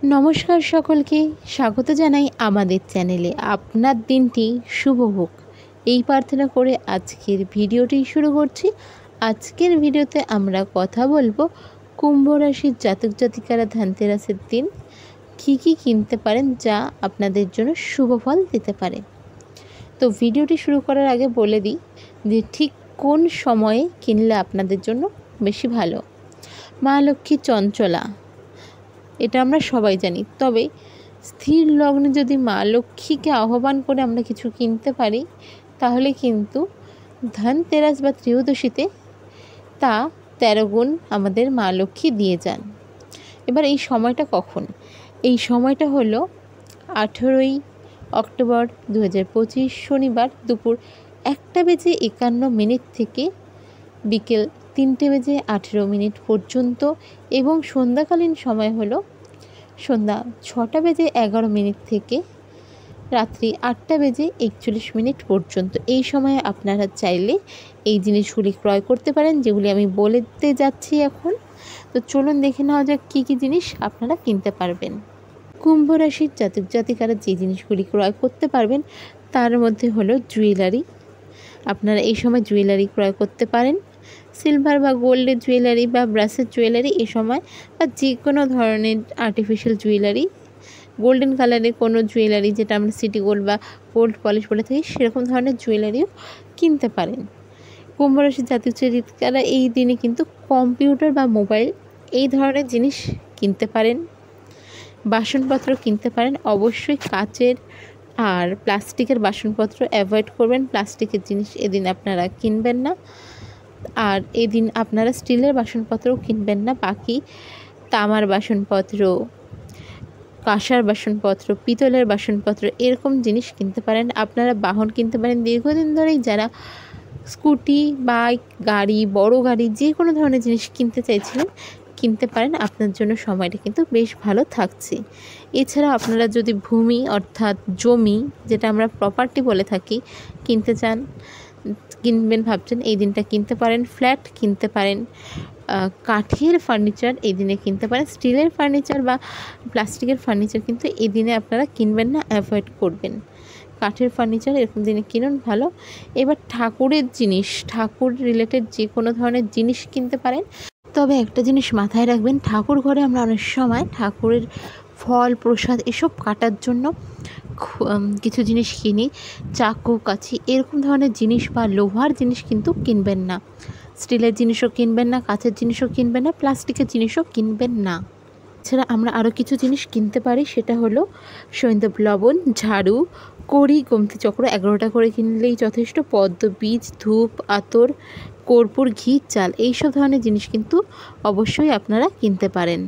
নমস্কার সকলকে স্বাগত জানাই আমাদের চ্যানেলে। আপনার দিনটি শুভ হোক এই প্রার্থনা করে আজকের ভিডিওটি শুরু করছি। আজকের ভিডিওতে আমরা কথা বলবো কুম্ভ রাশির জাতক জাতিকারা ধনতেরাসের দিন কী কী কিনতে পারেন যা আপনাদের জন্য শুভ ফল দিতে পারে। তো ভিডিওটি শুরু করার আগে বলে দিই যে ঠিক কোন সময়ে কিনলে আপনাদের জন্য বেশি ভালো। মা লক্ষ্মী চঞ্চলা, এটা আমরা সবাই জানি, তবে স্থির লগ্নে যদি মা লক্ষ্মীকে আহ্বান করে আমরা কিছু কিনতে পারি তাহলে কিন্তু ধনতেরাস বা ত্রয়োদশীতে তা 13 গুণ আমাদের মা লক্ষ্মী দিয়ে যান। এবার এই সময়টা কখন? এই সময়টা হলো 18ই অক্টোবর 2025 শনিবার দুপুর 1:51 থেকে বিকেল 3:18 পর্যন্ত এবং সন্ধ্যাকালীন সময় হলো সন্ধ্যা 6:11 থেকে রাত্রি 8:41 পর্যন্ত। এই সময়ে আপনারা চাইলে এই জিনিসগুলি ক্রয় করতে পারেন যেগুলি আমি বলতে যাচ্ছি এখন। তো চলুন দেখে নেওয়া যাক কী কী জিনিস আপনারা কিনতে পারবেন। কুম্ভ রাশির জাতক জাতিকারা যে জিনিসগুলি ক্রয় করতে পারবেন তার মধ্যে হলো জুয়েলারি। আপনারা এই সময় জুয়েলারি ক্রয় করতে পারেন। সিলভার বা গোল্ডের জুয়েলারি বা ব্রাসের জুয়েলারি এই সময়, বা যে কোনো ধরনের আর্টিফিশিয়াল জুয়েলারি, গোল্ডেন কালারের কোনো জুয়েলারি যেটা আমরা সিটি গোল্ড বা গোল্ড পলিশ বলে থাকি সেরকম ধরনের জুয়েলারিও কিনতে পারেন। কুম্ভ রাশির জাতক জাতিকারা এই দিনে কিন্তু কম্পিউটার বা মোবাইল এই ধরনের জিনিস কিনতে পারেন। বাসনপত্র কিনতে পারেন। অবশ্যই কাচের আর প্লাস্টিকের বাসনপত্র অ্যাভয়েড করবেন। প্লাস্টিকের জিনিস এদিন আপনারা কিনবেন না। আর এদিন আপনারা স্টিলের বাসনপত্রও কিনবেন না। বাকি তামার বাসনপত্র, কাঁসার বাসনপত্র, পিতলের বাসনপত্র এরকম জিনিস কিনতে পারেন। আপনারা বাহন কিনতে পারেন। দীর্ঘদিন ধরেই যারা স্কুটি, বাইক, গাড়ি, বড় গাড়ি যে কোনো ধরনের জিনিস কিনতে চাইছিলেন কিনতে পারেন। আপনার জন্য সময়টা কিন্তু বেশ ভালো থাকছে। এছাড়া আপনারা যদি ভূমি অর্থাৎ জমি, যেটা আমরা প্রপার্টি বলে থাকি, কিনতে চান, কিনবেন ভাবছেন, এই দিনটা কিনতে পারেন। ফ্ল্যাট কিনতে পারেন। কাঠের ফার্নিচার এই দিনে কিনতে পারেন। স্টিলের ফার্নিচার বা প্লাস্টিকের ফার্নিচার কিন্তু এই দিনে আপনারা কিনবেন না, অ্যাভয়েড করবেন। কাঠের ফার্নিচার এরকম দিনে কিনুন ভালো। এবার ঠাকুরের জিনিস, ঠাকুর রিলেটেড যে কোনো ধরনের জিনিস কিনতে পারেন। তবে একটা জিনিস মাথায় রাখবেন, ঠাকুর ঘরে আমরা অনেক সময় ঠাকুরের ফল প্রসাদ এসব কাটার জন্য কিছু জিনিস কিনি, চাকু, কাঁচি এরকম ধরনের জিনিস বা লোহার জিনিস কিন্তু কিনবেন না। স্টিলের জিনিসও কিনবেন না, কাঁচের জিনিসও কিনবেন না, প্লাস্টিকের জিনিসও কিনবেন না। এছাড়া আমরা আরও কিছু জিনিস কিনতে পারি, সেটা হলো সৈন্দব লবণ, ঝাড়ু, কড়ি, গোমতী চক্র 11টা করে কিনলেই যথেষ্ট। পদ্ম বীজ, ধূপ, আতর, কর্পূর, ঘি, চাল এইসব ধরনের জিনিস কিন্তু অবশ্যই আপনারা কিনতে পারেন।